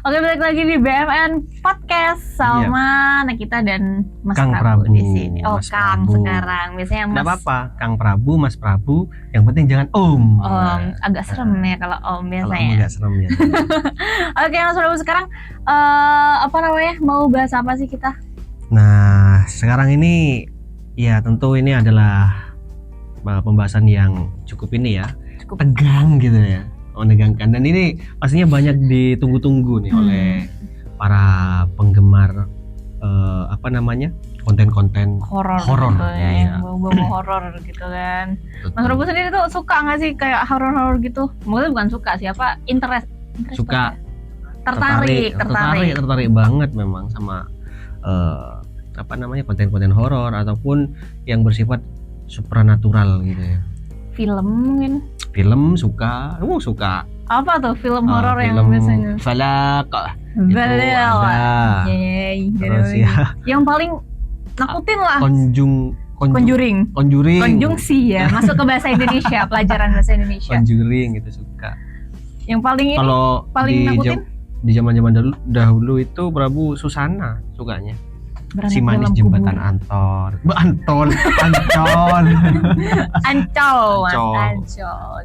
Oke, balik lagi di BMN Podcast sama Nakita dan Mas Kang Prabu Prabu di sini. Oh, Mas Kang Prabu. sekarang. Biasanya Mas. Nggak apa-apa, Kang Prabu, Mas Prabu. Yang penting jangan Om. Agak serem ya kalau Om Kalau Om biasanya. agak serem ya. Oke, Mas Prabu sekarang mau bahas apa sih kita? Nah, sekarang ini ya tentu ini adalah pembahasan yang cukup ini ya, Cukup. tegang gitu ya, menegangkan. Dan ini pastinya banyak ditunggu-tunggu nih oleh para penggemar konten-konten Horor Horor, gitu ya, iya. yang bau-bau horor gitu kan. Mas Prabu sendiri tuh suka nggak sih kayak horor-horor gitu? Mungkin bukan suka sih, interest Suka. apa ya? tertarik banget memang sama konten-konten horor ataupun yang bersifat supranatural gitu ya. Film mungkin. Film suka. Apa tuh film horor yang film biasanya? Falak itu Belel. ada. Yeay, Terus ya yang paling nakutin lah. Conjuring. Konjungsi ya, masuk ke bahasa Indonesia, pelajaran bahasa Indonesia. Conjuring itu suka. Yang paling ini Kalau paling nakutin di zaman-zaman dahulu itu Prabu Susana sukanya. Beranak Si Manis dalam Jembatan kubur. Ancol. Ancol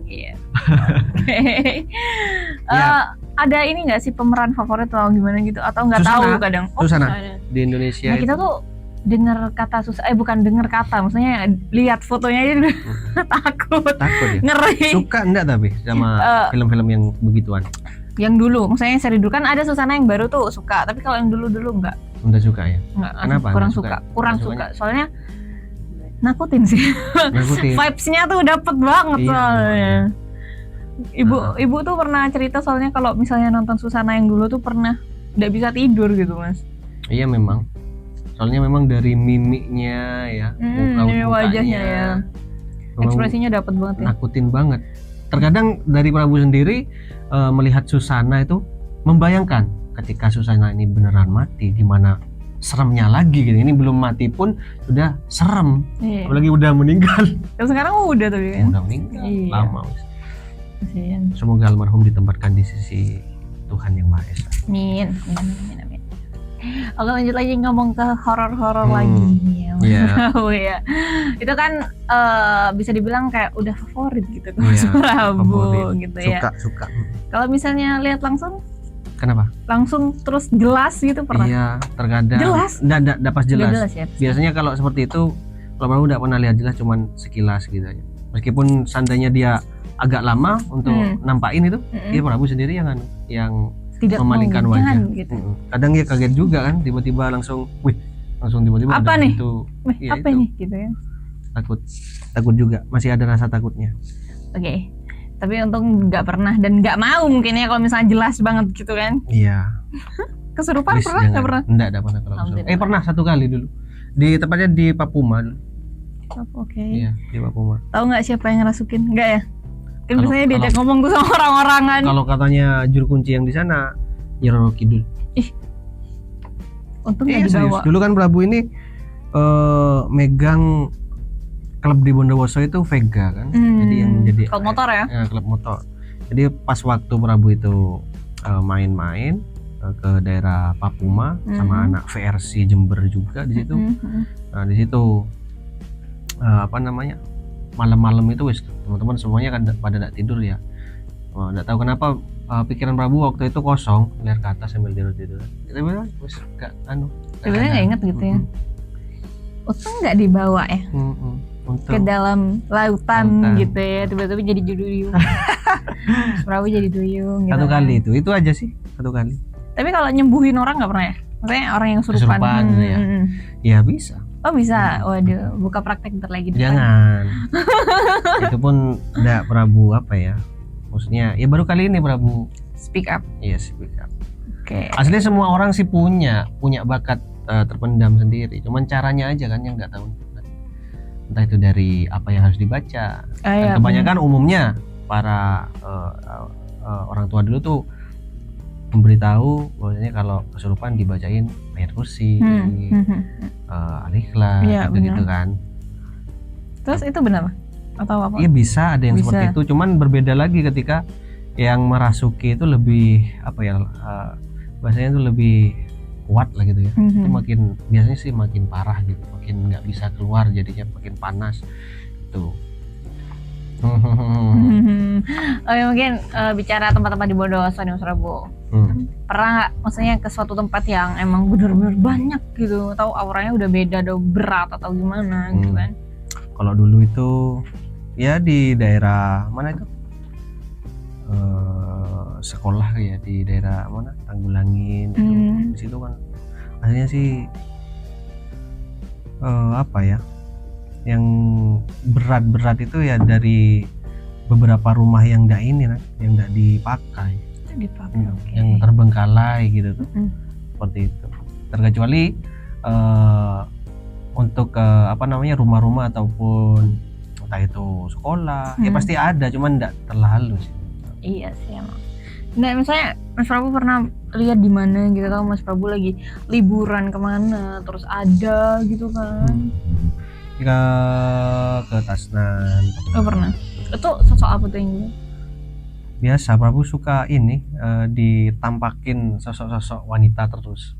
gitu. Oke. Ya. Ada ini nggak sih pemeran favorit atau gimana gitu atau nggak Susana. tahu kadang? Susana. Susana. Di Indonesia Nah, kita itu tuh dengar kata bukan dengar kata, maksudnya lihat fotonya aja udah takut takut ya. ngeri. Suka enggak tapi sama film-film yang begituan? Yang dulu, maksudnya yang seri dulu kan ada Susana yang baru tuh suka, tapi kalau yang dulu enggak. Udah suka ya? Kenapa? Kenapa? Kurang Nggak suka. Soalnya nakutin sih. Nakutin. Vibes-nya tuh dapet banget Iya, soalnya. Ibu tuh pernah cerita soalnya kalau misalnya nonton Susana yang dulu tuh pernah nggak bisa tidur gitu, Mas. Iya memang. Soalnya memang dari mimiknya ya, Wajahnya ya. memang Ekspresinya dapet banget ya. nakutin banget. Terkadang dari Prabu sendiri melihat Susana itu membayangkan ketika Susana ini beneran mati, gimana seremnya lagi gitu. Ini belum mati pun sudah serem, Iya. apalagi udah meninggal. Dan sekarang udah tapi kan. Udah meninggal, Iya. lama. Kasihan. Semoga almarhum ditempatkan di sisi Tuhan Yang Maha Esa. Amin. Oke, lanjut lagi ngomong ke horor-horor lagi ya. Iya. Oh ya. Itu kan bisa dibilang kayak udah favorit gitu kan Mas Iya, Prabu favorit. gitu ya. Suka. Kalau misalnya lihat langsung Kenapa? langsung terus jelas gitu pernah? Iya, terkadang. Jelas? Nggak pas jelas. Nggak jelas ya. Biasanya kalau seperti itu, kalau Prabu nggak pernah lihat jelas, cuman sekilas gitu aja. Meskipun seandainya dia agak lama untuk nampain itu, dia Prabu sendiri yang Tidak memalingkan mau, wajah. jangan, gitu. Kadang dia kaget juga kan, tiba-tiba langsung tiba-tiba Apa ada nih? itu. Iya, Apa itu. nih gitu ya? Takut juga, masih ada rasa takutnya. Oke. Tapi untung nggak pernah dan nggak mau mungkin ya kalau misalnya jelas banget gitu kan. Iya. Kesurupan Please, pernah nggak pernah? Enggak pernah kalau Alhamdulillah. pernah satu kali dulu. Tepatnya di Papuma dulu. Oke. Iya, di Papuma. Tahu nggak siapa yang ngerasukin? Enggak ya? Kan Kalau- biasanya diajak ngomong tuh sama orang-orangan. Kalau katanya juru kunci yang di sana Nyi Roro Kidul. Untung Iya, nggak dibawa. serius. Dulu kan Prabu ini megang klub di Bondowoso itu Vega kan. Jadi yang jadi Klub motor ya? klub motor. Jadi pas waktu Prabu itu main-main ke daerah Papuma sama anak VRC Jember juga di situ. Nah, di situ malam-malam itu wis teman-teman semuanya kan pada tidak tidur ya. Nggak tahu kenapa pikiran Prabu waktu itu kosong, lihat ke atas sambil tidur. Kita bilang wis gak Sebenarnya nggak inget gitu ya. Untung nggak dibawa ya ke dalam lautan gitu ya, tiba-tiba jadi duyung. Prabu jadi duyung gitu. Satu kali itu aja sih, satu kali. Tapi kalau nyembuhin orang nggak pernah ya? Maksudnya orang yang kesurupan Gitu ya. Ya bisa. Oh bisa, waduh, buka praktek ntar lagi. Jangan. Itu pun enggak Prabu apa ya? Maksudnya ya baru kali ini Prabu speak up. Iya, speak up. Oke. Asli semua orang sih punya bakat terpendam sendiri, cuman caranya aja kan yang nggak tahu. Entah itu dari apa yang harus dibaca. Dan kebanyakan umumnya para orang tua dulu tuh memberitahu bahwasanya kalau kesurupan dibacain ayat kursi, Al-Ikhlas, gitu kan. Terus itu benar atau apa? Iya bisa, ada yang seperti itu. Cuman berbeda lagi ketika yang merasuki itu lebih apa ya? Bahasanya itu lebih kuat lah gitu ya. Itu makin biasanya sih makin parah gitu, makin nggak bisa keluar, jadinya makin panas itu. Oh ya, mungkin bicara tempat-tempat di Bondowoso nih Mas Prabu. Pernah nggak maksudnya ke suatu tempat yang emang bener-bener banyak gitu, atau auranya udah beda, udah berat atau gimana gitu kan? Kalau dulu itu ya di daerah mana itu? Sekolah ya di daerah mana Tanggulangin itu di situ kan akhirnya sih apa ya yang berat-berat itu ya dari beberapa rumah yang enggak ini kan yang enggak dipakai yang terbengkalai gitu tuh seperti itu terkecuali untuk apa namanya rumah-rumah ataupun entah itu sekolah ya pasti ada cuman enggak terlalu sih. Iya sih emang. Nah misalnya Mas Prabu pernah lihat di mana gitu, atau Mas Prabu lagi liburan kemana terus ada gitu kan? Ke Tasnan. Oh pernah. Itu sosok apa tuh yang gitu? Biasa Prabu suka ini ditampakin sosok-sosok wanita terus.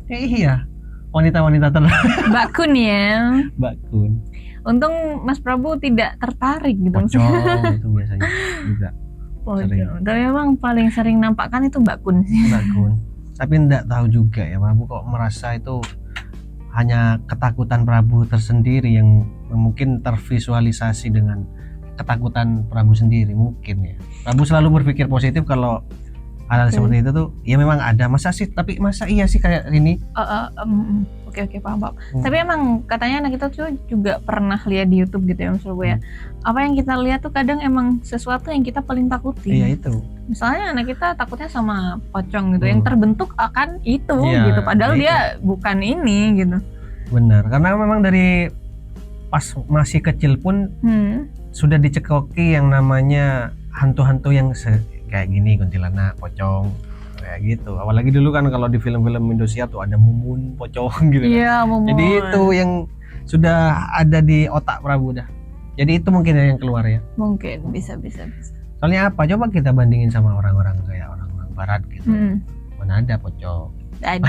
Iya, wanita-wanita terus. Mbak Kun ya. Mbak Kun. Untung Mas Prabu tidak tertarik gitu. Pocong itu biasanya juga. Pocong. Tapi memang paling sering nampakkan itu Mbak Kun sih. Mbak Kun. Tapi enggak tahu juga ya Prabu kok merasa itu hanya ketakutan Prabu tersendiri yang mungkin tervisualisasi dengan ketakutan Prabu sendiri mungkin ya. Prabu selalu berpikir positif kalau hal seperti itu tuh ya memang ada masa iya sih kayak ini. Oke paham. Tapi emang katanya anak kita tuh juga pernah lihat di YouTube gitu ya Mas Prabu ya. Apa yang kita lihat tuh kadang emang sesuatu yang kita paling takuti. Iya itu. Misalnya anak kita takutnya sama pocong gitu, yang terbentuk akan itu gitu. Padahal dia bukan ini gitu. Benar, karena memang dari pas masih kecil pun sudah dicekoki yang namanya hantu-hantu yang kayak gini, kuntilanak, pocong kayak gitu. Apalagi dulu kan kalau di film-film Indosiar tuh ada mumun, pocong gitu. Iya, mumun. Jadi itu yang sudah ada di otak Prabu dah. Jadi itu mungkin yang keluar ya. Mungkin bisa. Soalnya apa? Coba kita bandingin sama orang-orang kayak orang-orang barat gitu. Mana ada pocong? Ada.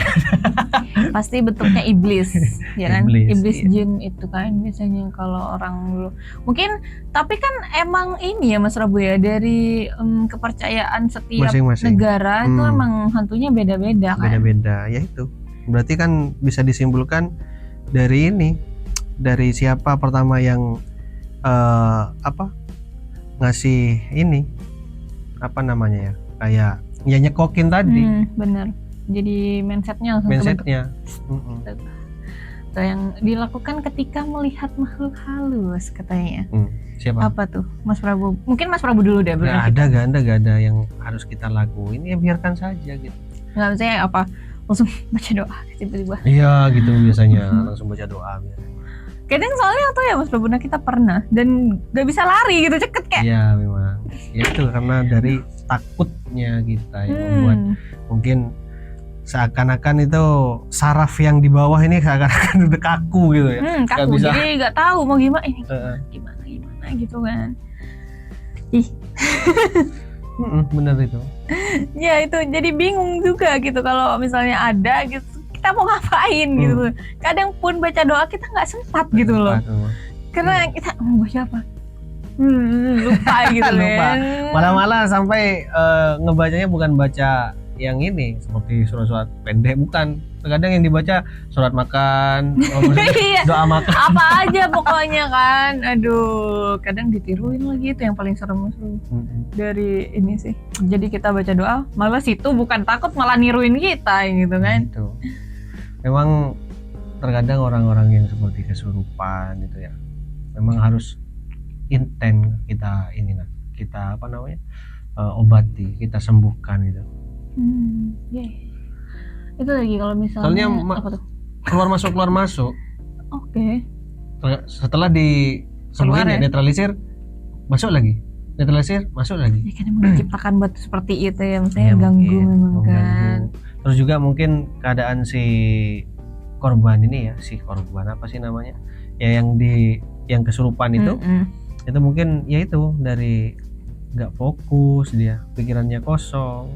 Pasti bentuknya iblis, ya kan? Iblis iya. Jin itu kan biasanya kalau orang dulu. Mungkin tapi kan emang ini ya Mas Prabu ya, dari kepercayaan setiap masing-masing negara itu emang hantunya beda-beda kan. Beda-beda ya itu. Berarti kan bisa disimpulkan dari ini, dari siapa pertama yang ngasih ini apa namanya ya, kayak ya nyekokin tadi. Bener. Jadi mindsetnya langsung Tuh yang dilakukan ketika melihat makhluk halus katanya. Siapa? Apa tuh Mas Prabu? Mungkin Mas Prabu dulu deh. Gak ada yang harus kita lakuin, ya biarkan saja gitu. Nggak misalnya apa langsung baca doa tiba-tiba. Iya gitu biasanya langsung baca doa biasanya. Kadang soalnya tuh ya Mas Prabu, kita pernah dan gak bisa lari gitu, ceket kayak. Iya memang. Ya itu karena dari takutnya kita yang membuat mungkin seakan-akan itu saraf yang di bawah ini seakan-akan udah kaku gitu ya. Kaku bisa. Jadi nggak tahu mau gimana ini. Gimana gitu kan. Ih. Bener itu. Ya itu jadi bingung juga gitu kalau misalnya ada gitu kita mau ngapain gitu. Kadang pun baca doa kita nggak sempat gitu loh. Karena kita mau baca apa? Lupa gitu kan. Malah sampai ngebacanya bukan baca yang ini seperti surat-surat pendek, bukan. Terkadang yang dibaca surat makan, doa makan, apa aja pokoknya kan. Aduh, kadang ditiruin lagi, itu yang paling serem dari ini sih. Jadi kita baca doa, malah situ bukan takut malah niruin kita gitu kan. Itu. Memang terkadang orang-orang yang seperti kesurupan itu ya, memang harus intens kita obati, kita sembuhkan gitu. Yeah. Itu lagi kalau misalnya Soalnya apa tuh? keluar masuk Oke. setelah di sembuhin Keluar ya? netralisir, masuk lagi, netralisir, masuk lagi. Ya kan emang diciptakan buat seperti itu ya, maksudnya Ya, ganggu mungkin memang kan. mengganggu. Terus juga mungkin keadaan si korban ini ya, si korban apa sih namanya? Ya yang kesurupan itu mungkin ya itu dari nggak fokus, dia pikirannya kosong.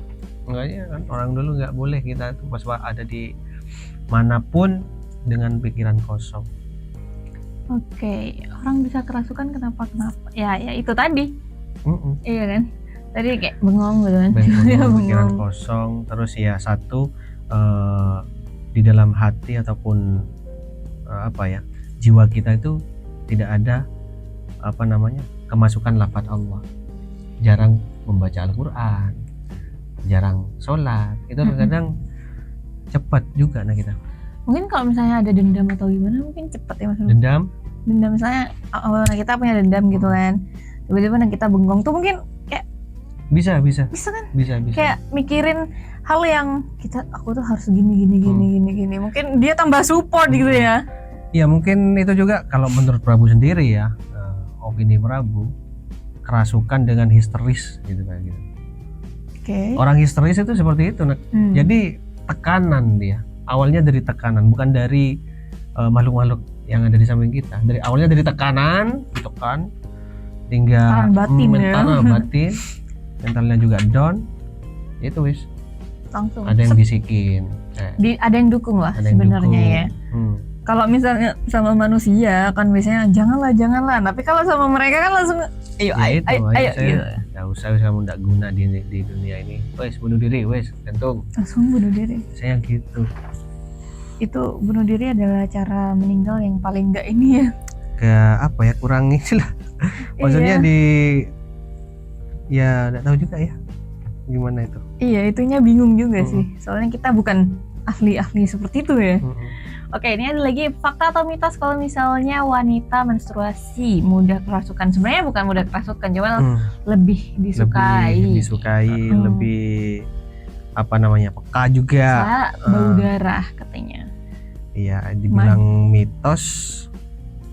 Makanya kan orang dulu nggak boleh kita tuh pas ada di manapun dengan pikiran kosong. Oke, orang bisa kerasukan kenapa? Ya itu tadi. Iya kan? Tadi kayak bengong gitu kan. Pikiran kosong, terus ya satu di dalam hati ataupun jiwa kita itu tidak ada kemasukan lafaz Allah. Jarang membaca Al-Qur'an, jarang sholat, itu kadang cepat juga kita. Mungkin kalau misalnya ada dendam atau gimana mungkin cepat ya Mas. Dendam misalnya kita punya dendam gitu kan, tiba-tiba kita bengong tuh mungkin kayak bisa kan, bisa kayak mikirin hal yang aku tuh harus gini, mungkin dia tambah support gitu ya. Ya mungkin itu juga kalau menurut Prabu sendiri ya, opini Prabu, kerasukan dengan histeris gitu kayak gitu. Orang histeris itu seperti itu. Jadi tekanan dia. Awalnya dari tekanan, bukan dari makhluk-makhluk yang ada di samping kita. Dari awalnya dari tekanan, ditekan hingga batin, batin, mentalnya juga down. Itu wis. Langsung. Ada yang bisikin. Ada yang dukung lah sebenarnya ya. Kalau misalnya sama manusia kan biasanya janganlah. Tapi kalau sama mereka kan langsung ayo gitu. Gak usah, kamu gak guna di dunia ini. Wes bunuh diri, wes gantung. Langsung bunuh diri. Saya gitu. Itu bunuh diri adalah cara meninggal yang paling enggak ini ya. Kayak kurang inilah. Maksudnya ya enggak tahu juga ya gimana itu. Iya, itunya bingung juga sih. Soalnya kita bukan ahli-ahli seperti itu ya. Oke, ini ada lagi fakta atau mitos kalau misalnya wanita menstruasi mudah kerasukan. Sebenarnya bukan mudah kerasukan, cuma lebih disukai. Lebih peka juga. Bau darah katanya. Iya, dibilang mitos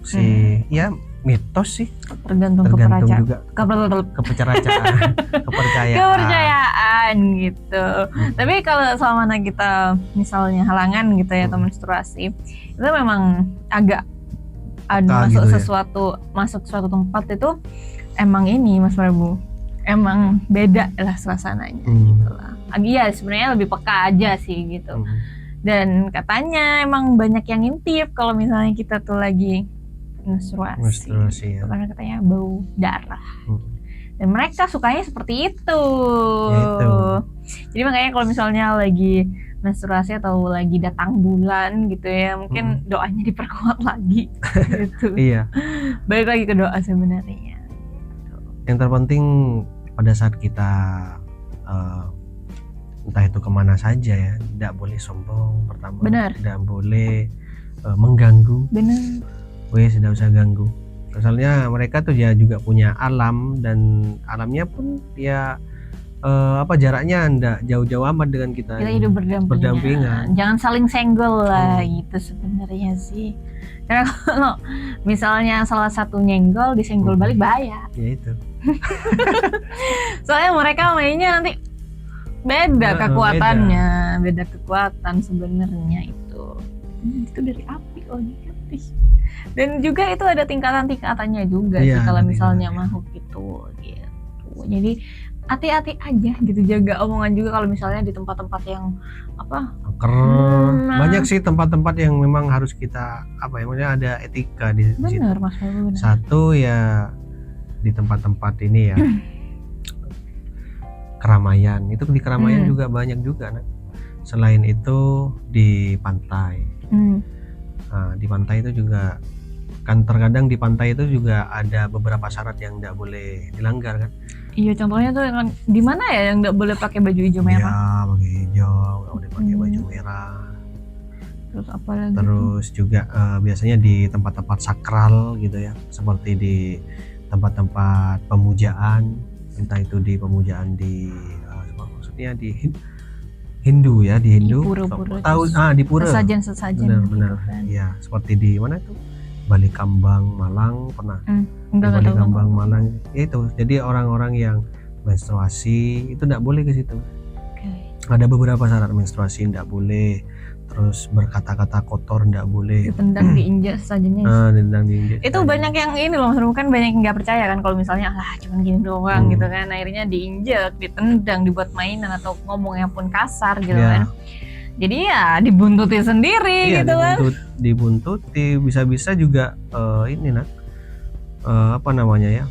sih. Ya, mitos sih. Tergantung juga kepercayaan gitu. Tapi kalau selama kita misalnya halangan gitu ya atau menstruasi, itu memang agak ada masuk suatu tempat itu emang ini Mas Prabu. Emang beda lah suasananya gitu lah. Iya, sebenarnya lebih peka aja sih gitu. Dan katanya emang banyak yang ngintip kalau misalnya kita tuh lagi menstruasi ya. Karena katanya bau darah. Dan mereka sukanya seperti itu. Jadi makanya kalau misalnya lagi menstruasi atau lagi datang bulan gitu ya, mungkin doanya diperkuat lagi gitu. Iya. Balik lagi ke doa sebenarnya. Yang terpenting pada saat kita entah itu kemana saja ya, tidak boleh sombong pertama. Benar. Tidak boleh mengganggu. Benar. Tidak usah ganggu. Soalnya mereka tuh ya juga punya alam, dan alamnya pun ya jaraknya enggak jauh-jauh amat dengan kita. Kita hidup berdampingan. Jangan saling senggol lah gitu sebenarnya sih. Karena kalau misalnya salah satu nyenggol disenggol balik bahaya. Ya itu. Soalnya mereka mainnya nanti beda kekuatannya, beda kekuatan sebenarnya itu. Itu dari api kalau gitu. Dan juga itu ada tingkatan-tingkatannya juga sih kalau misalnya makhluk itu gitu. Jadi hati-hati aja gitu, jaga omongan juga kalau misalnya di tempat-tempat yang banyak sih tempat-tempat yang memang harus kita maksudnya ada etika di situ. Benar Mas Prabu. Satu ya di tempat-tempat ini ya keramaian, itu di keramaian juga banyak juga. Selain itu di pantai. Nah, di pantai itu juga kan terkadang di pantai itu juga ada beberapa syarat yang nggak boleh dilanggar kan. Iya, contohnya tuh yang di mana ya yang nggak boleh pakai baju hijau merah? Ya, pakai hijau, nggak boleh pakai baju merah. Terus apa lagi? Terus juga biasanya di tempat-tempat sakral gitu ya, seperti di tempat-tempat pemujaan entah itu di pemujaan di maksudnya di Hindu ya, di Hindu. Di pura-pura Tahu di pura. Sesajen Benar. gitu kan. Ya, seperti di mana itu? Bali Kambang Malang pernah. Enggak Bali tahu. Kambang Malang itu. Jadi orang-orang yang menstruasi itu enggak boleh ke situ. Ada beberapa syarat menstruasi enggak boleh. Terus berkata-kata kotor enggak boleh. Ditendang diinjak sesajennya. Ditendang diinjak. Itu banyak yang ini loh, kan banyak yang nggak percaya kan kalau misalnya cuman gini doang gitu kan, akhirnya diinjek, ditendang, dibuat mainan atau ngomongnya pun kasar gitu kan. Jadi ya dibuntuti sendiri gitu kan. Dibuntuti, bisa-bisa juga ini apa namanya ya?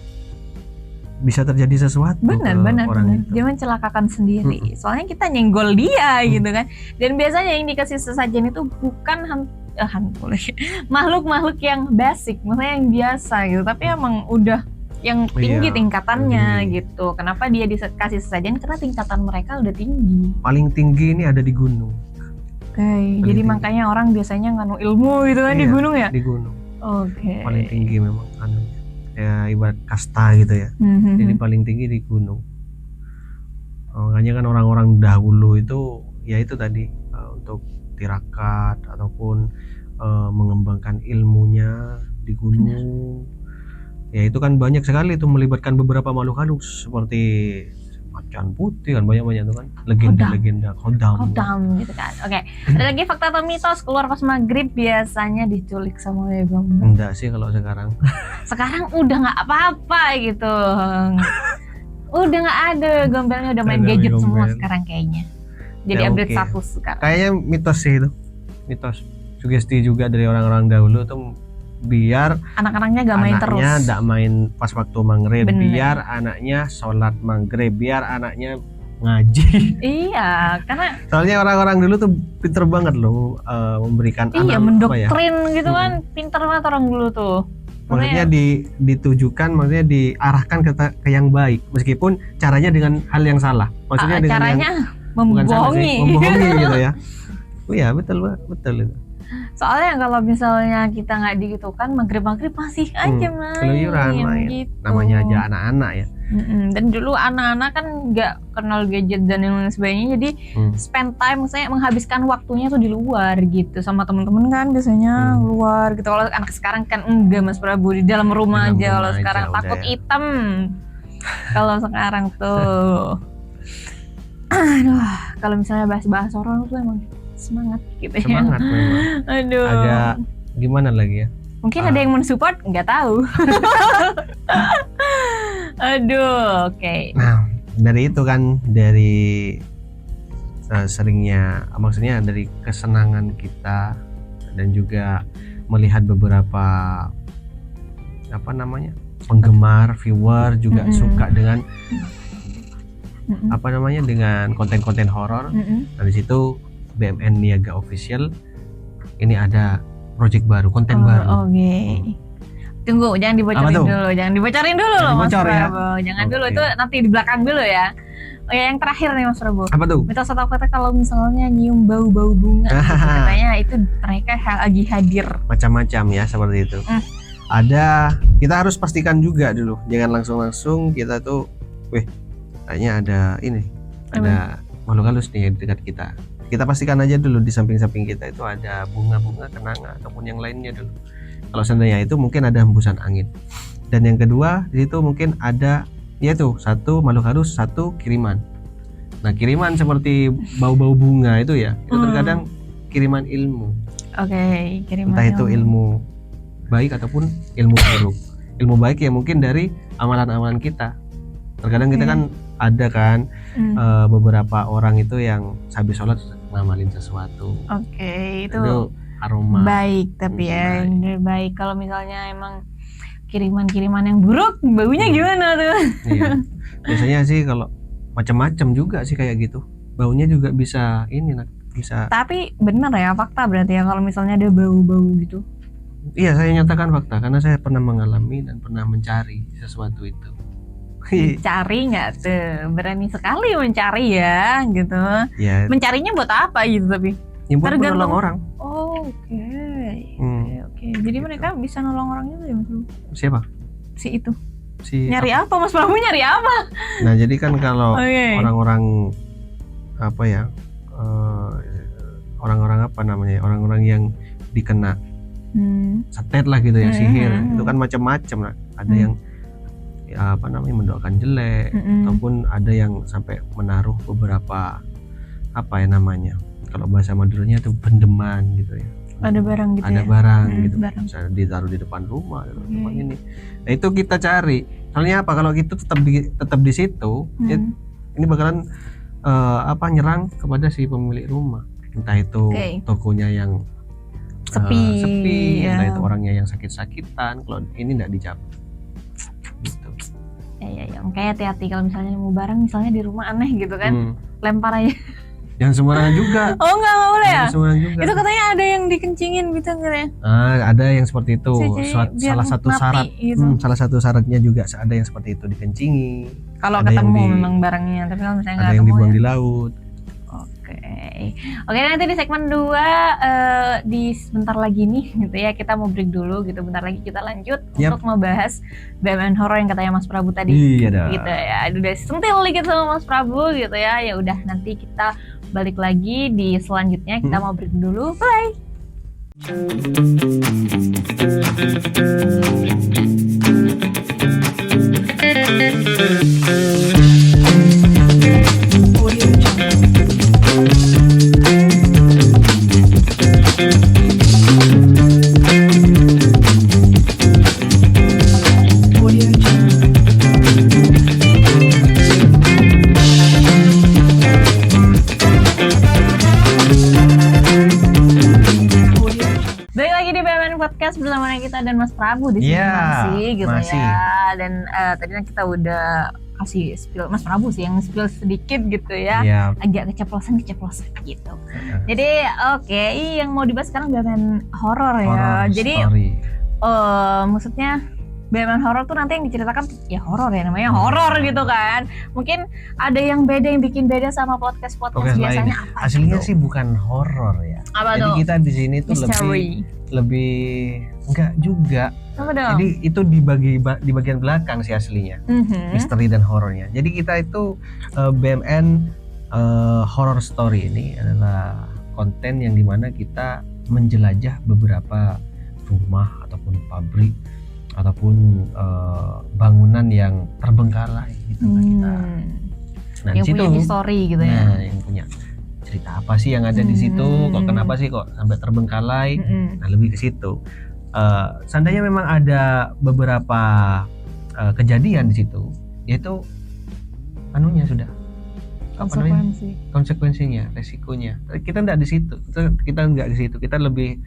Bisa terjadi sesuatu. Benar. Dia mencelakakan sendiri. Soalnya kita nyenggol dia gitu kan. Dan biasanya yang dikasih sesajen itu bukan makhluk-makhluk yang basic, maksudnya yang biasa gitu, tapi emang udah yang tinggi tingkatannya gitu. Kenapa dia dikasih sesajen? Karena tingkatan mereka udah tinggi. Paling tinggi ini ada di gunung. Jadi tinggi. Makanya orang biasanya nganu ilmu gitu kan di gunung ya? Di gunung. Paling tinggi memang anunya. Ya ibarat kasta gitu ya. Jadi paling tinggi di gunung. Makanya kan orang-orang dahulu itu ya itu tadi untuk tirakat ataupun mengembangkan ilmunya di gunung. Ya itu kan banyak sekali itu melibatkan beberapa makhluk halus seperti macan putih kan, banyak tuh kan legenda Kodam gitu kan. Ada lagi fakta atau mitos keluar pas maghrib biasanya diculik sama gombel? Enggak sih kalau sekarang. Sekarang udah nggak apa-apa gitu. Udah nggak ada, gombelnya udah main gadget semua sekarang kayaknya. Jadi update status sekarang. Kayaknya mitos sih itu. Mitos. Sugesti juga dari orang-orang dahulu tuh biar anak-anaknya gak main terus. Anaknya gak main pas waktu maghrib. Biar anaknya sholat maghrib. Biar anaknya ngaji. Iya, karena soalnya orang-orang dulu tuh pinter banget loh memberikan mendoktrin gitu kan. Pinter banget orang dulu tuh. Maksudnya ditujukan, maksudnya diarahkan ke yang baik, meskipun caranya dengan hal yang salah. Maksudnya dengan caranya membohongi gitu ya. Oh ya, betul itu. Soalnya kalau misalnya kita nggak digitukan, maghrib masih aja keluyuran main gitu. Namanya aja anak-anak ya. Dan dulu anak-anak kan nggak kenal gadget dan yang lain sebagainya, jadi spend time, misalnya menghabiskan waktunya tuh di luar gitu sama temen-temen kan biasanya luar gitu. Kalau anak sekarang kan enggak, Mas Prabu, di dalam rumah aja. Kalau sekarang takut hitam. Kalau sekarang tuh kalau misalnya bahas-bahas orang tuh emang semangat gitu ya. Semangat memang. Aduh. Agak gimana lagi ya? Mungkin ada yang mensupport, nggak tahu. Aduh, oke. Nah, dari itu kan, dari seringnya, maksudnya dari kesenangan kita dan juga melihat beberapa penggemar, viewer juga suka dengan dengan konten-konten horor. Dari situ BMN Niaga Official ini ada project baru, konten baru. Tunggu, jangan dibocorin dulu loh, Mas Prabu. Jangan dulu, itu nanti di belakang dulu ya. Yang terakhir nih, Mas Prabu. Apa tuh? Mitos atau fakta kalau misalnya nyium bau-bau bunga, katanya itu mereka lagi hadir. Macam-macam ya seperti itu. Ada, kita harus pastikan juga dulu, jangan langsung kita tuh, kayaknya ada ada makhluk halus nih di dekat kita. Kita pastikan aja dulu di samping-samping kita itu ada bunga-bunga, kenanga ataupun yang lainnya dulu. Kalau seandainya itu mungkin ada hembusan angin. Dan yang kedua di situ mungkin ada, yaitu satu makhluk halus, satu kiriman. Nah, kiriman seperti bau-bau bunga itu ya, itu terkadang kiriman ilmu. Kiriman. Entah itu ilmu baik ataupun ilmu buruk. Ilmu baik ya mungkin dari amalan-amalan kita. Terkadang kita kan ada kan beberapa orang itu yang habis sholat ngamalin sesuatu. Itu aroma baik, tapi yang baik. Kalau misalnya emang kiriman-kiriman yang buruk, baunya gimana tuh? Iya. Biasanya sih kalau macam-macam juga sih kayak gitu. Baunya juga bisa bisa. Tapi benar ya, fakta berarti ya kalau misalnya ada bau-bau gitu. Iya, saya nyatakan fakta karena saya pernah mengalami dan pernah mencari sesuatu itu. Cari nggak tuh, berani sekali mencari ya gitu. Mencarinya buat apa gitu? Tapi buat menolong orang. Jadi mereka bisa nolong orang itu ya, Mas? Siapa? Si itu Nyari apa Mas Prabu, nyari apa? Nah jadi kan kalau Oke. orang-orang apa ya, orang-orang apa namanya, orang-orang yang dikena setet lah gitu ya, sihir, itu kan macam-macam lah. Ada yang ya, apa namanya, mendoakan jelek, ataupun ada yang sampai menaruh beberapa apa ya namanya, kalau bahasa Maduranya itu bendeman gitu ya. Ada barang gitu ada ya? barang gitu, Barang. bisa ditaruh di depan rumah, rumah ini. Nah itu kita cari. Soalnya apa, kalau gitu tetap di situ, ini bakalan apa, nyerang kepada si pemilik rumah. Entah itu tokonya yang sepi, entah itu orangnya yang sakit-sakitan. Kalau ini nggak dicabut gitu. Ya makanya hati-hati kalau misalnya nemu barang misalnya di rumah aneh gitu kan, lempar aja. Jangan sembarangan juga. Oh nggak boleh ya? Juga. Itu katanya ada yang dikencingin gitu katanya. Ada yang seperti itu. Salah satu syarat gitu. Salah satu syaratnya juga ada yang seperti itu, dikencingi. Kalau ketemu memang barangnya, tapi kalau misalnya ada yang dibuang di laut. Oke, nanti di segmen 2 di sebentar lagi nih gitu ya, kita mau break dulu gitu, bentar lagi kita lanjut untuk membahas BMN horor yang katanya Mas Prabu tadi. Iya dah. Gitu ya. Udah sentil dikit sama Mas Prabu gitu ya. Ya udah, nanti kita balik lagi di selanjutnya. Kita mau break dulu. Bye. Podcast bersama kita dan Mas Prabu di sini masih gitu ya. Dan tadi kita udah kasih spill, Mas Prabu sih yang spill sedikit gitu ya. Agak keceplosan gitu. Jadi yang mau dibahas sekarang BMN horor ya. Jadi maksudnya BMN horor tuh nanti yang diceritakan ya horor ya, namanya horor gitu kan. Mungkin ada yang beda, yang bikin beda sama podcast biasanya apa? Aslinya sih bukan horor ya. Apa jadi tuh? Kita di sini tuh lebih enggak juga. Jadi itu di bagian belakang sih aslinya. Misteri dan horornya. Jadi kita itu BMN horror story ini adalah konten yang dimana kita menjelajah beberapa rumah ataupun pabrik ataupun bangunan yang terbengkalai gitu kan kita. Nah, yang punya history gitu ya. Nah, yang punya cerita apa sih yang ada di situ? Kok kenapa sih kok sampai terbengkalai? Nah, lebih ke situ. Seandainya memang ada beberapa kejadian di situ, yaitu anunya sudah konsekuensinya, resikonya. Kita enggak di situ. Kita enggak di situ. Kita lebih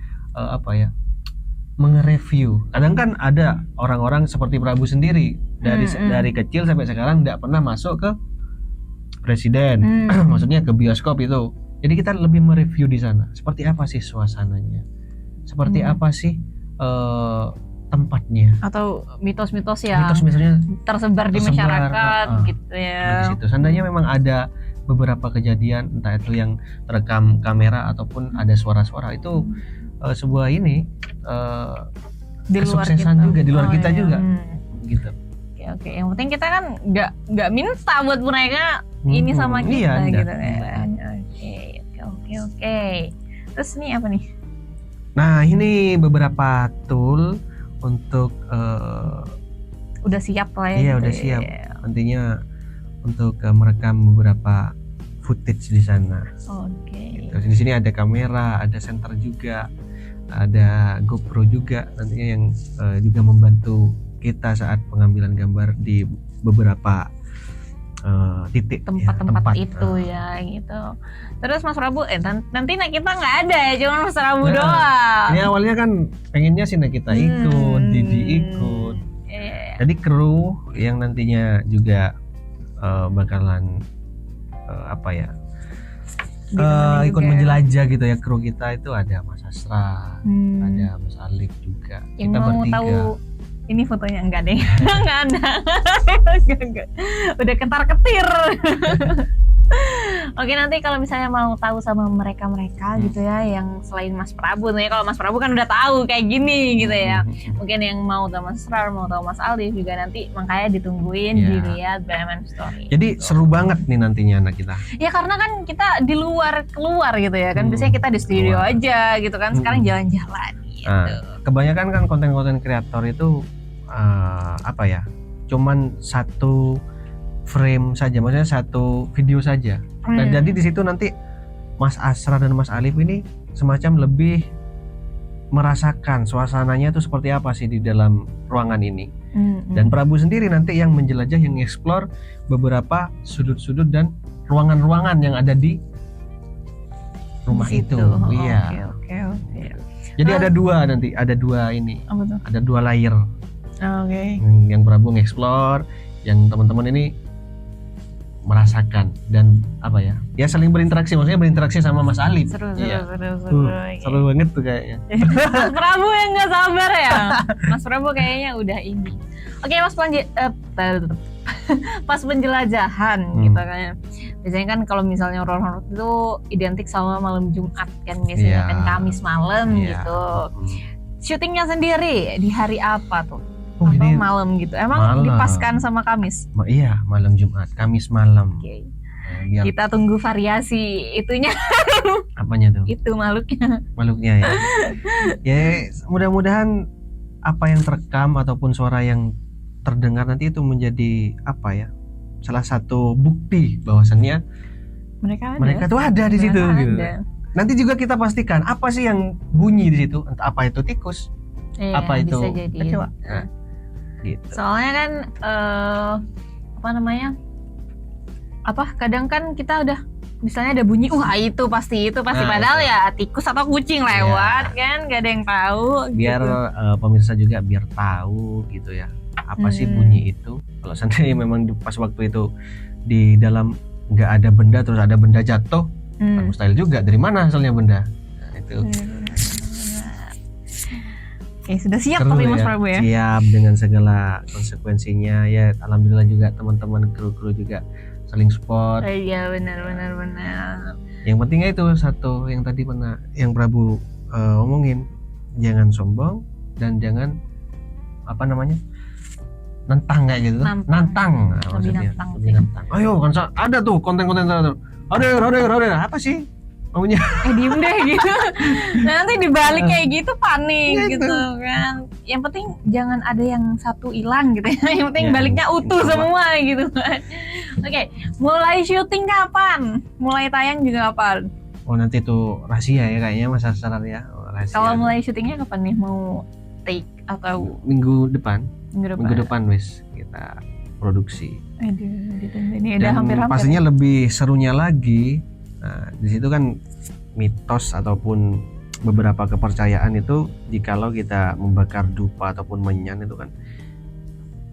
mengereview. Kadang kan ada orang-orang seperti Prabu sendiri dari kecil sampai sekarang tidak pernah masuk ke presiden, maksudnya ke bioskop itu. Jadi kita lebih mereview di sana. Seperti apa sih suasananya? Seperti apa sih tempatnya? Atau mitos-mitos yang tersebar di masyarakat gitu ya. Di situ. Seandainya memang ada beberapa kejadian, entah itu yang terekam kamera ataupun ada suara-suara, itu sebuah kesuksesan juga di luar kita juga gitu. Oke. Yang penting kita kan nggak minta buat mereka ini sama kita gitu ya. Oke. Terus ini apa nih? Nah, ini beberapa tool untuk udah siap lah ya. Iya, udah siap. Nantinya untuk merekam beberapa footage di sana. Oke. Terus di sini ada kamera, ada senter juga, ada GoPro juga nantinya yang juga membantu kita saat pengambilan gambar di beberapa titik tempat itu ya gitu. Terus Mas Prabu nanti kita nggak ada ya, cuma Mas Prabu doang. Ini awalnya kan pengennya sih kita ikut, Didi ikut. Jadi kru yang nantinya juga bakalan ikut menjelajah gitu ya, kru kita itu ada Mas Asra, ada Mas Alif juga. Yang kita mau bertiga. Tahu ini fotonya enggak deh, enggak ada. Enggak. Udah ketar-ketir. Oke, nanti kalau misalnya mau tahu sama mereka gitu ya, yang selain Mas Prabu nih, kalau Mas Prabu kan udah tahu kayak gini gitu ya. Mungkin yang mau tahu Mas Rar, mau tahu Mas Alif juga nanti makanya ditungguin dilihat BMN Story. Jadi gitu. seru banget nih nantinya anak kita. Ya karena kan kita di keluar gitu ya kan. Biasanya kita di studio aja gitu kan. Sekarang jalan-jalan gitu. Kebanyakan kan konten-konten kreator itu apa ya? Cuman satu frame saja, maksudnya satu video saja. Dan jadi di situ nanti Mas Asrar dan Mas Alif ini semacam lebih merasakan suasananya itu seperti apa sih di dalam ruangan ini. Dan Prabu sendiri nanti yang menjelajah, yang explore beberapa sudut-sudut dan ruangan-ruangan yang ada di rumah itu. Iya. Oke. Jadi ada dua nanti, ada dua ini. Apa tuh? Ada dua layer. Oke. Yang Prabu nge-explore, yang teman-teman ini merasakan dan apa ya? Ya saling berinteraksi, maksudnya berinteraksi sama Mas Alif. Seru. Seru banget tuh kayaknya. Mas Prabu yang nggak sabar ya. Mas Prabu kayaknya udah ini. Oke, pas penjelajahan gitu kan. Biasanya kan kalau misalnya horor itu identik sama malam Jumat kan, biasanya kan Kamis malam gitu. Syutingnya sendiri di hari apa tuh? Atau malam gitu? Emang dipaskan sama Kamis? Iya, malam Jumat, Kamis malam. Oke. Kita tunggu variasi itunya. Apanya tuh? Itu makhluknya ya. Ya mudah-mudahan apa yang terekam ataupun suara yang terdengar nanti itu menjadi apa ya? Salah satu bukti bahwasannya mereka tuh ada di situ gitu. Nanti juga kita pastikan apa sih yang bunyi di situ, entah apa itu tikus, apa itu kecoa. Gitu. Soalnya kan kadang kan kita udah misalnya ada bunyi, itu pasti padahal ya tikus atau kucing lewat kan, gak ada yang tahu. Biar gitu. Pemirsa juga biar tahu gitu ya, apa sih bunyi itu. Kalau seandainya memang pas waktu itu di dalam nggak ada benda terus ada benda jatuh, mustahil juga. Dari mana asalnya benda? Nah, itu. Oke, sudah siap tapi Mas Prabu ya? Siap dengan segala konsekuensinya ya. Alhamdulillah juga teman-teman kru juga saling support. Iya benar. Yang pentingnya itu satu yang tadi yang Prabu omongin, jangan sombong dan jangan nantang kayak gitu. Nantang. Lebih nantang. Ayo kan ada tuh konten-konten tuh. Ada apa sih? Maunya diem deh gitu. Nanti dibalik kayak gitu panik gitu kan. Yang penting jangan ada yang satu hilang gitu ya. Yang penting baliknya utuh semua gitu kan. Oke, mulai syuting kapan? Mulai tayang juga kapan? Oh nanti tuh rahasia ya kayaknya Mas Asrar ya. Kalau mulai syutingnya kapan nih, mau take atau minggu depan? Minggu depan wis kita produksi. Aduh, ditunggu ini udah hampir-hampir. Pastinya lebih serunya lagi. Nah, di situ kan mitos ataupun beberapa kepercayaan itu jikalau kita membakar dupa ataupun menyan itu kan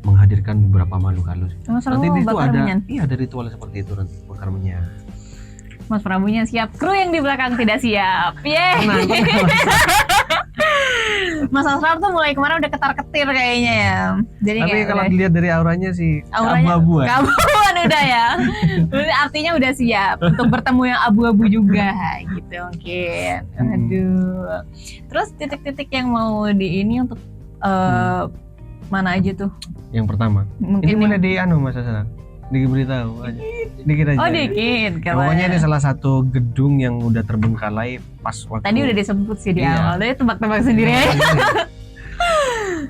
menghadirkan beberapa makhluk halus. Nanti itu ada ritual seperti itu nanti bakar menyan. Mas Prabunya siap, kru yang di belakang tidak siap. Mas Asrar tuh mulai kemarin udah ketar-ketir kayaknya ya. Jadi tapi kalau dilihat dari auranya sih abu-abuan. Abu-abuan udah ya. Artinya udah siap untuk bertemu yang abu-abu juga gitu mungkin. Aduh. Terus titik-titik yang mau di ini untuk mana aja tuh? Yang pertama. Mungkin ini boleh Mas Asrar. Diberitahu aja. Dikit aja. Oh dikit. Pokoknya ini salah satu gedung yang udah terbengkalai pas waktu. Tadi udah disebut sih di awal. Tadi tebak-tebak sendiri aja.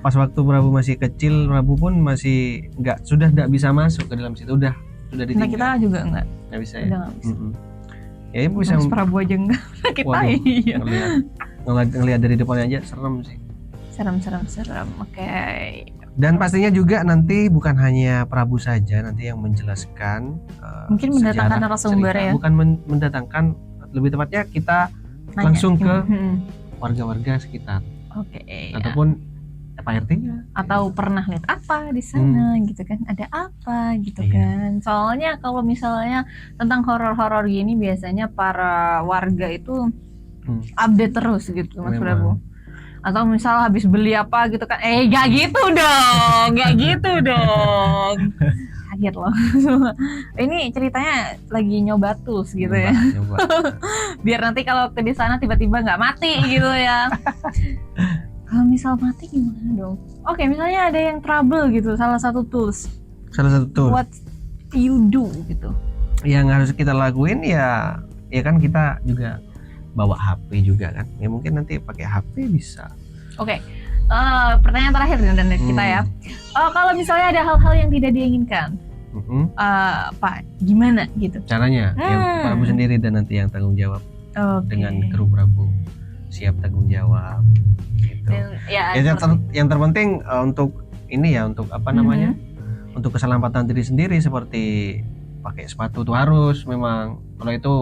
Pas waktu Prabu masih kecil, Prabu pun masih sudah nggak bisa masuk ke dalam situ. Sudah ditinggal. Nah kita juga nggak bisa ya. Udah nggak bisa. Ya bisa. Mas Prabu aja enggak. Kita iya. Ngelihat dari depannya aja serem sih. Serem. Oke. Dan pastinya juga nanti bukan hanya Prabu saja nanti yang menjelaskan mungkin mendatangkan narasumber ya. Bukan mendatangkan, lebih tepatnya kita langsung ke warga-warga sekitar. Oke. Ataupun Pak RT-nya. Atau pernah lihat apa di sana gitu kan. Ada apa gitu kan. Soalnya kalau misalnya tentang horor-horor gini biasanya para warga itu update terus gitu Mas Prabu. Atau misal habis beli apa gitu kan, gak gitu dong. kaget loh. Ini ceritanya lagi nyoba tools gitu ya. Nyoba. Biar nanti kalau waktu di sana tiba-tiba nggak mati gitu ya. Kalau misal mati gimana dong? Oke, misalnya ada yang trouble gitu, salah satu tools. What you do gitu? Yang harus kita lakuin ya kan kita juga bawa HP juga kan. Ya mungkin nanti pakai HP bisa. Oke. Pertanyaan terakhir dari kita ya. Kalau misalnya ada hal-hal yang tidak diinginkan, Pak, gimana gitu? Caranya yang Prabu sendiri dan nanti yang tanggung jawab dengan kru Prabu siap tanggung jawab. Gitu. Dan, yang terpenting untuk ini ya untuk apa namanya? Untuk keselamatan diri sendiri seperti pakai sepatu tuh harus memang kalau itu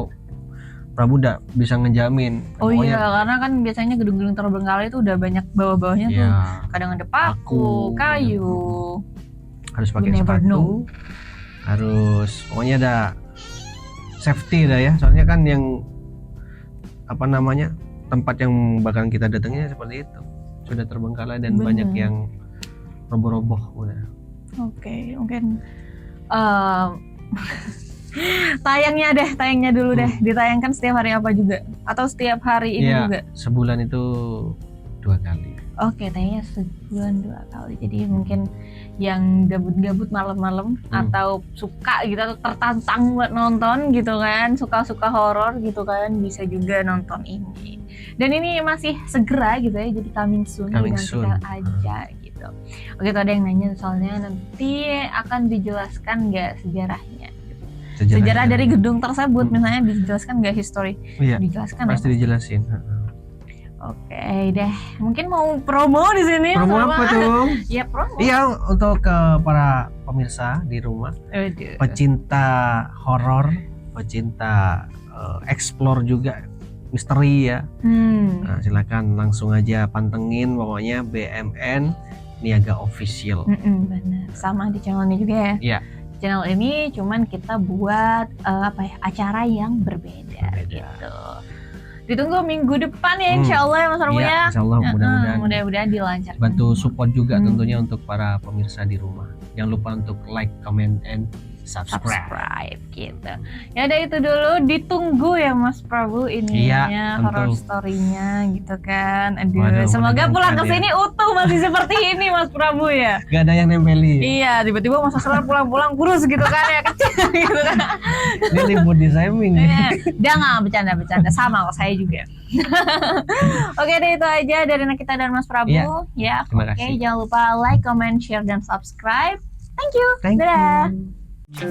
Prabu udah bisa ngejamin. Iya, karena kan biasanya gedung-gedung terbengkalai itu udah banyak bawah-bawahnya tuh. Kadang ada paku, kayu. Harus pakai sepatu. Harus pokoknya ada safety dah ya. Soalnya kan yang apa namanya? Tempat yang bakal kita datangnya seperti itu. Sudah terbengkalai dan banyak yang roboh-roboh udah. Oke, mungkin tayangnya dulu deh. Ditayangkan setiap hari apa juga? Atau setiap hari ini juga? Sebulan itu 2 kali. Oke, tayangnya sebulan 2 kali. Jadi mungkin yang gabut-gabut malam-malam atau suka gitu atau tertantang buat nonton gitu kan, suka-suka horor gitu kan, bisa juga nonton ini. Dan ini masih segera gitu ya, jadi coming soon. Kita aja gitu. Oke, tuh ada yang nanya soalnya nanti akan dijelaskan nggak sejarahnya? Sejarah dari gedung tersebut misalnya dijelaskan nggak history? Dijelaskan pasti ya, dijelasin. Oke deh, mungkin mau promo di sini. Promo apa tuh? Ya promo. Iya, untuk para pemirsa di rumah, pecinta horor, pecinta explore juga misteri ya. Nah, silakan langsung aja pantengin pokoknya BMN Niaga Official. Benar, sama di channelnya juga ya. Iya. Channel ini cuman kita buat acara yang berbeda gitu. Ditunggu minggu depan ya insya Allah ya Mas Prabu ya. Insya Allah mudah-mudahan dilancarkan. Bantu support juga tentunya untuk para pemirsa di rumah. Jangan lupa untuk like, comment, and subscribe gitu. Ya udah itu dulu, ditunggu ya Mas Prabu ininya horror story-nya gitu kan. Aduh, semoga pulang ke sini utuh masih seperti ini Mas Prabu ya. Gak ada yang nempeli. Iya, tiba-tiba Mas Asrar pulang-pulang kurus gitu kan ya, kecil gitu kan. Ini body shaming. Jangan bercanda sama kok saya juga. Oke deh, itu aja dari kita dan Mas Prabu ya. Oke, jangan lupa like, comment, share, dan subscribe. Thank you. Dadah. You.